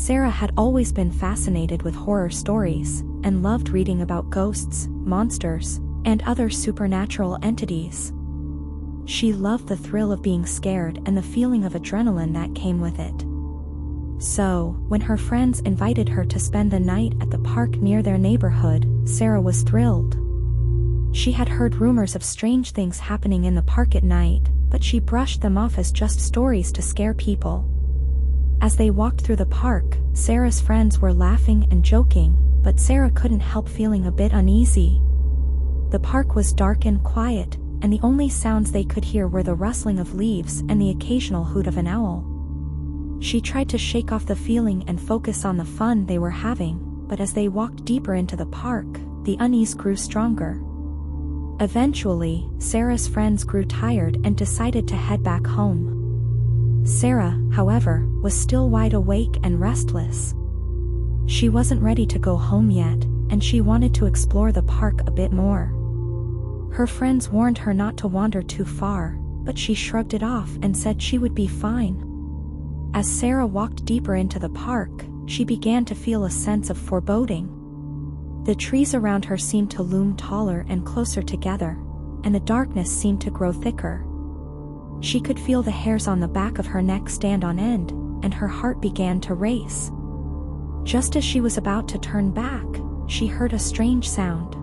Sarah had always been fascinated with horror stories, and loved reading about ghosts, monsters, and other supernatural entities. She loved the thrill of being scared and the feeling of adrenaline that came with it. So, when her friends invited her to spend the night at the park near their neighborhood, Sarah was thrilled. She had heard rumors of strange things happening in the park at night, but she brushed them off as just stories to scare people. As they walked through the park, Sarah's friends were laughing and joking, but Sarah couldn't help feeling a bit uneasy. The park was dark and quiet, and the only sounds they could hear were the rustling of leaves and the occasional hoot of an owl. She tried to shake off the feeling and focus on the fun they were having, but as they walked deeper into the park, the unease grew stronger. Eventually, Sarah's friends grew tired and decided to head back home. Sarah, however, was still wide awake and restless. She wasn't ready to go home yet, and she wanted to explore the park a bit more. Her friends warned her not to wander too far, but she shrugged it off and said she would be fine. As Sarah walked deeper into the park, she began to feel a sense of foreboding. The trees around her seemed to loom taller and closer together, and the darkness seemed to grow thicker. She could feel the hairs on the back of her neck stand on end, and her heart began to race. Just as she was about to turn back, she heard a strange sound.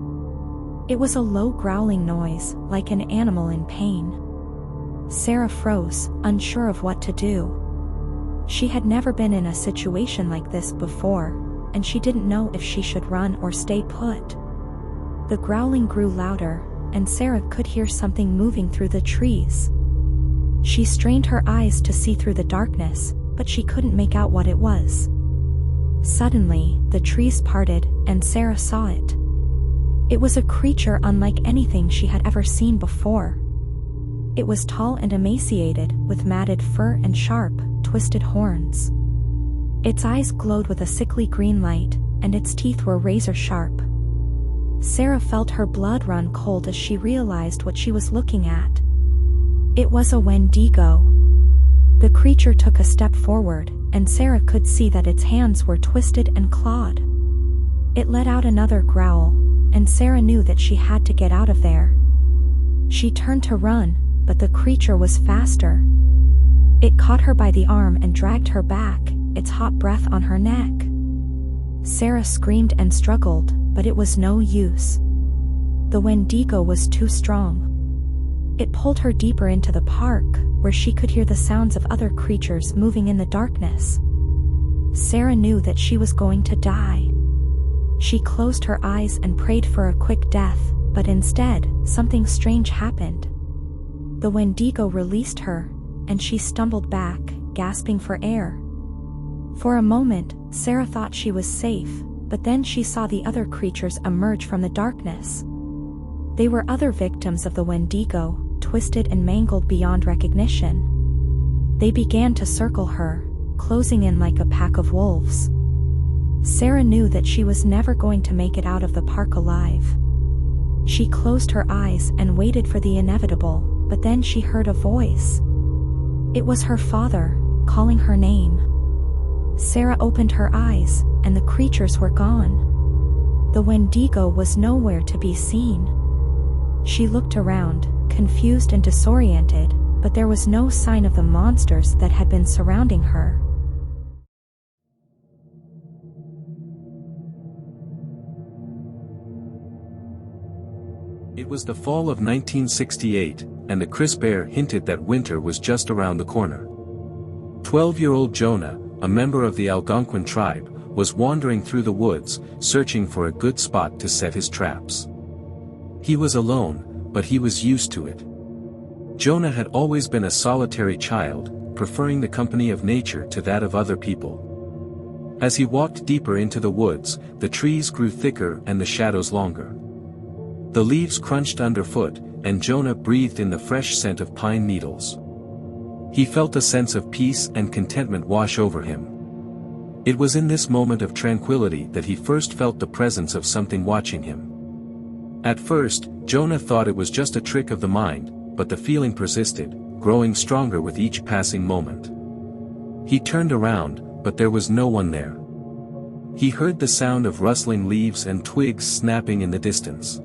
It was a low growling noise, like an animal in pain. Sarah froze, unsure of what to do. She had never been in a situation like this before, and she didn't know if she should run or stay put. The growling grew louder, and Sarah could hear something moving through the trees. She strained her eyes to see through the darkness, but she couldn't make out what it was. Suddenly, the trees parted, and Sarah saw it. It was a creature unlike anything she had ever seen before. It was tall and emaciated, with matted fur and sharp, twisted horns. Its eyes glowed with a sickly green light, and its teeth were razor sharp. Sarah felt her blood run cold as she realized what she was looking at. It was a Wendigo. The creature took a step forward, and Sarah could see that its hands were twisted and clawed. It let out another growl, and Sarah knew that she had to get out of there. She turned to run, but the creature was faster. It caught her by the arm and dragged her back, its hot breath on her neck. Sarah screamed and struggled, but it was no use. The Wendigo was too strong. It pulled her deeper into the park, where she could hear the sounds of other creatures moving in the darkness. Sarah knew that she was going to die. She closed her eyes and prayed for a quick death, but instead, something strange happened. The Wendigo released her, and she stumbled back, gasping for air. For a moment, Sarah thought she was safe, but then she saw the other creatures emerge from the darkness. They were other victims of the Wendigo, twisted and mangled beyond recognition. They began to circle her, closing in like a pack of wolves. Sarah knew that she was never going to make it out of the park alive. She closed her eyes and waited for the inevitable, but then she heard a voice. It was her father, calling her name. Sarah opened her eyes, and the creatures were gone. The Wendigo was nowhere to be seen. She looked around, confused and disoriented, but there was no sign of the monsters that had been surrounding her. It was the fall of 1968, and the crisp air hinted that winter was just around the corner. 12-year-old Jonah, a member of the Algonquin tribe, was wandering through the woods, searching for a good spot to set his traps. He was alone, but he was used to it. Jonah had always been a solitary child, preferring the company of nature to that of other people. As he walked deeper into the woods, the trees grew thicker and the shadows longer. The leaves crunched underfoot, and Jonah breathed in the fresh scent of pine needles. He felt a sense of peace and contentment wash over him. It was in this moment of tranquility that he first felt the presence of something watching him. At first, Jonah thought it was just a trick of the mind, but the feeling persisted, growing stronger with each passing moment. He turned around, but there was no one there. He heard the sound of rustling leaves and twigs snapping in the distance.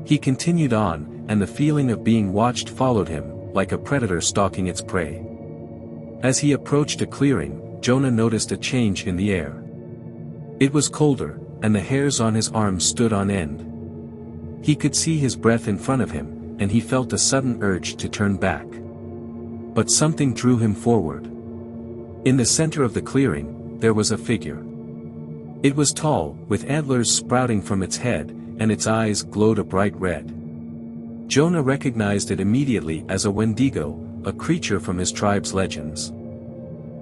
He continued on, and the feeling of being watched followed him, like a predator stalking its prey. As he approached a clearing, Jonah noticed a change in the air. It was colder, and the hairs on his arms stood on end. He could see his breath in front of him, and he felt a sudden urge to turn back. But something drew him forward. In the center of the clearing, there was a figure. It was tall, with antlers sprouting from its head, and its eyes glowed a bright red. Jonah recognized it immediately as a Wendigo, a creature from his tribe's legends.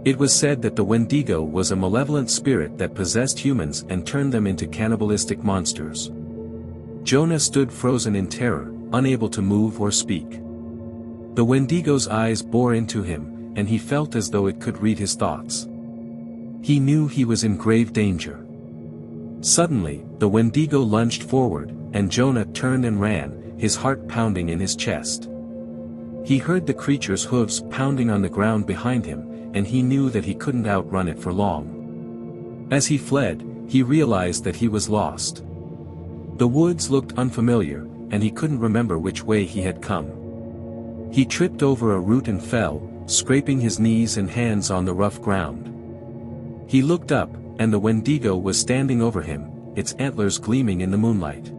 It was said that the Wendigo was a malevolent spirit that possessed humans and turned them into cannibalistic monsters. Jonah stood frozen in terror, unable to move or speak. The Wendigo's eyes bored into him, and he felt as though it could read his thoughts. He knew he was in grave danger. Suddenly, the Wendigo lunged forward, and Jonah turned and ran, his heart pounding in his chest. He heard the creature's hooves pounding on the ground behind him, and he knew that he couldn't outrun it for long. As he fled, he realized that he was lost. The woods looked unfamiliar, and he couldn't remember which way he had come. He tripped over a root and fell, scraping his knees and hands on the rough ground. He looked up, and the Wendigo was standing over him, its antlers gleaming in the moonlight.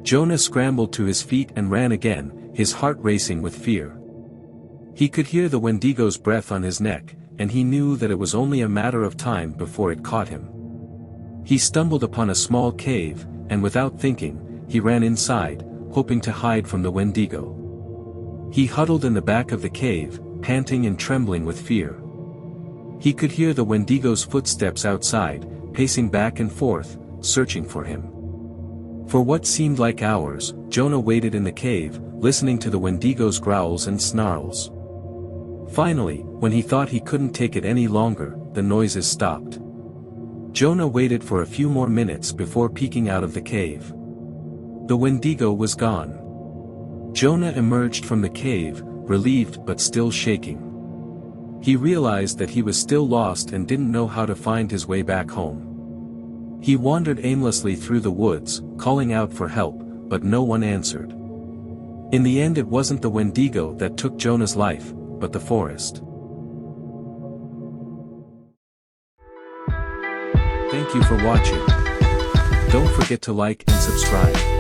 Jonah scrambled to his feet and ran again, his heart racing with fear. He could hear the Wendigo's breath on his neck, and he knew that it was only a matter of time before it caught him. He stumbled upon a small cave, and without thinking, he ran inside, hoping to hide from the Wendigo. He huddled in the back of the cave, panting and trembling with fear. He could hear the Wendigo's footsteps outside, pacing back and forth, searching for him. For what seemed like hours, Jonah waited in the cave, listening to the Wendigo's growls and snarls. Finally, when he thought he couldn't take it any longer, the noises stopped. Jonah waited for a few more minutes before peeking out of the cave. The Wendigo was gone. Jonah emerged from the cave, relieved but still shaking. He realized that he was still lost and didn't know how to find his way back home. He wandered aimlessly through the woods, calling out for help, but no one answered. In the end, it wasn't the Wendigo that took Jonah's life, but the forest. Thank you for watching. Don't forget to like and subscribe.